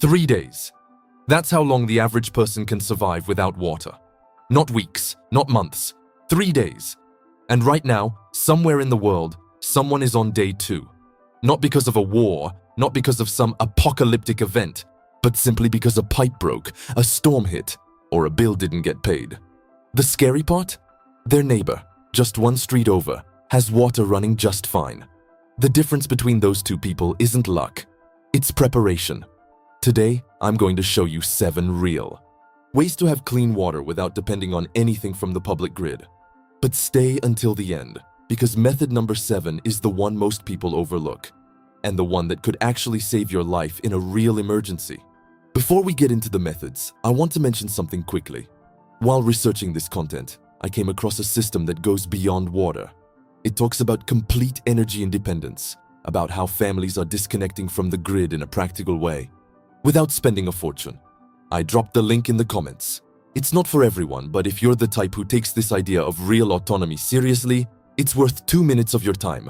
3 days. That's how long the average person can survive without water. Not weeks, not months, 3 days. And right now, somewhere in the world, someone is on day 2. Not because of a war, not because of some apocalyptic event, but simply because a pipe broke, a storm hit, or a bill didn't get paid. The scary part? Their neighbor, just one street over, has water running just fine. The difference between those two people isn't luck, it's preparation. Today, I'm going to show you 7 real ways to have clean water without depending on anything from the public grid. But stay until the end, because method number 7 is the one most people overlook, and the one that could actually save your life in a real emergency. Before we get into the methods, I want to mention something quickly. While researching this content, I came across a system that goes beyond water. It talks about complete energy independence, about how families are disconnecting from the grid in a practical way, without spending a fortune. I dropped the link in the comments. It's not for everyone, but if you're the type who takes this idea of real autonomy seriously, it's worth 2 minutes of your time.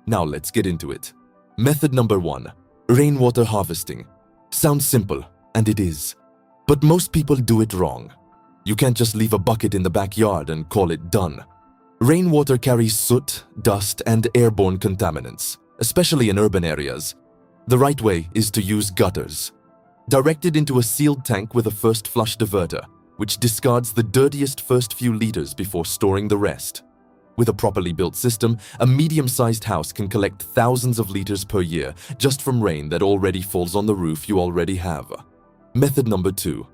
Now let's get into it. Method number 1, rainwater harvesting. Sounds simple, and it is. But most people do it wrong. You can't just leave a bucket in the backyard and call it done. Rainwater carries soot, dust, and airborne contaminants, especially in urban areas. The right way is to use gutters. Directed into a sealed tank with a first flush diverter, which discards the dirtiest first few liters before storing the rest. With a properly built system, a medium-sized house can collect thousands of liters per year just from rain that already falls on the roof you already have. Method number 2,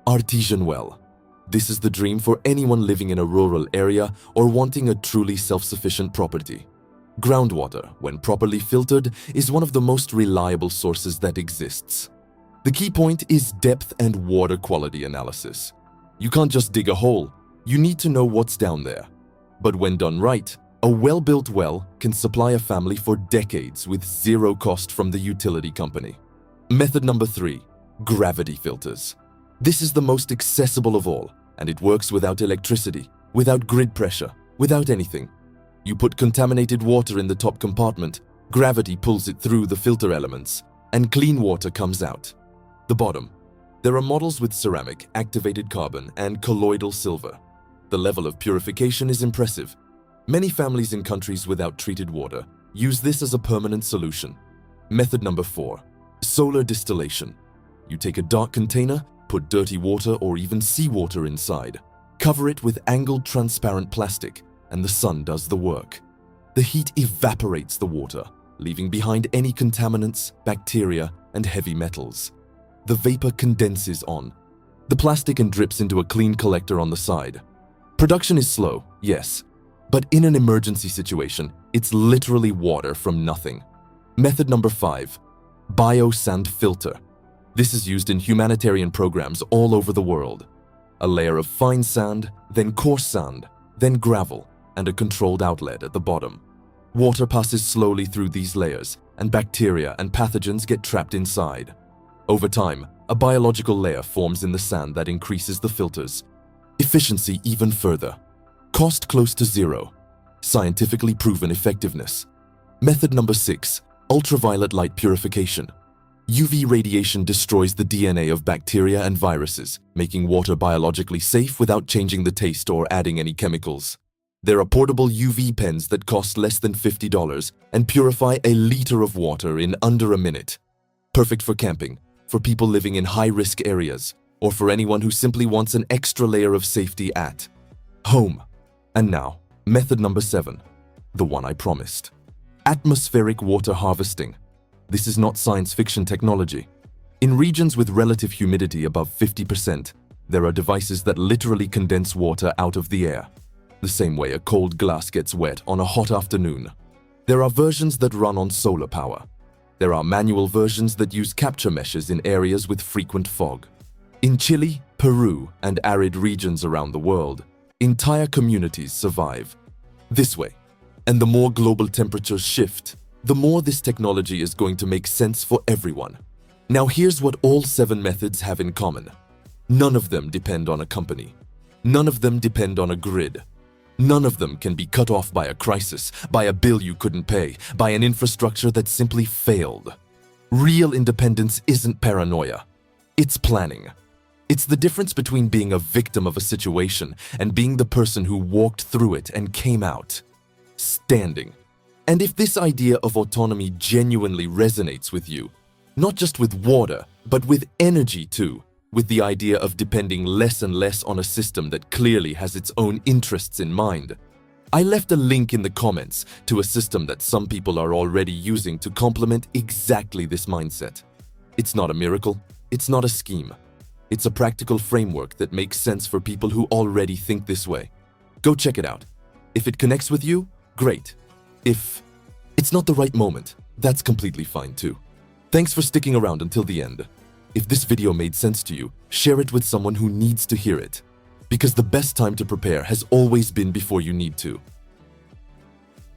artesian well. This is the dream for anyone living in a rural area or wanting a truly self-sufficient property. Groundwater, when properly filtered, is one of the most reliable sources that exists. The key point is depth and water quality analysis. You can't just dig a hole, you need to know what's down there. But when done right, a well-built well can supply a family for decades with zero cost from the utility company. Method number 3, gravity filters. This is the most accessible of all, and it works without electricity, without grid pressure, without anything. You put contaminated water in the top compartment, gravity pulls it through the filter elements, and clean water comes out. The bottom. There are models with ceramic, activated carbon, and colloidal silver. The level of purification is impressive. Many families in countries without treated water use this as a permanent solution. Method number 4, solar distillation. You take a dark container, put dirty water or even seawater inside, cover it with angled transparent plastic, and the sun does the work. The heat evaporates the water, leaving behind any contaminants, bacteria, and heavy metals. The vapor condenses on the plastic and drips into a clean collector on the side. Production is slow, yes, but in an emergency situation, it's literally water from nothing. Method number 5, biosand filter. This is used in humanitarian programs all over the world. A layer of fine sand, then coarse sand, then gravel, and a controlled outlet at the bottom. Water passes slowly through these layers, and bacteria and pathogens get trapped inside. Over time, a biological layer forms in the sand that increases the filters. Efficiency even further. Cost close to zero. Scientifically proven effectiveness. Method number 6, ultraviolet light purification. UV radiation destroys the DNA of bacteria and viruses, making water biologically safe without changing the taste or adding any chemicals. There are portable UV pens that cost less than $50 and purify a liter of water in under a minute. Perfect for camping, for people living in high-risk areas, or for anyone who simply wants an extra layer of safety at home. And now, method number 7, the one I promised. Atmospheric water harvesting. This is not science fiction technology. In regions with relative humidity above 50%, there are devices that literally condense water out of the air, the same way a cold glass gets wet on a hot afternoon. There are versions that run on solar power. There are manual versions that use capture meshes in areas with frequent fog. In Chile, Peru, and arid regions around the world, entire communities survive this way. And the more global temperatures shift, the more this technology is going to make sense for everyone. Now here's what all 7 methods have in common. None of them depend on a company. None of them depend on a grid. None of them can be cut off by a crisis, by a bill you couldn't pay, by an infrastructure that simply failed. Real independence isn't paranoia. It's planning. It's the difference between being a victim of a situation and being the person who walked through it and came out standing. And if this idea of autonomy genuinely resonates with you, not just with water, but with energy too, with the idea of depending less and less on a system that clearly has its own interests in mind, I left a link in the comments to a system that some people are already using to complement exactly this mindset. It's not a miracle, it's not a scheme. It's a practical framework that makes sense for people who already think this way. Go check it out. If it connects with you, great. If it's not the right moment, that's completely fine too. Thanks for sticking around until the end. If this video made sense to you, share it with someone who needs to hear it. Because the best time to prepare has always been before you need to.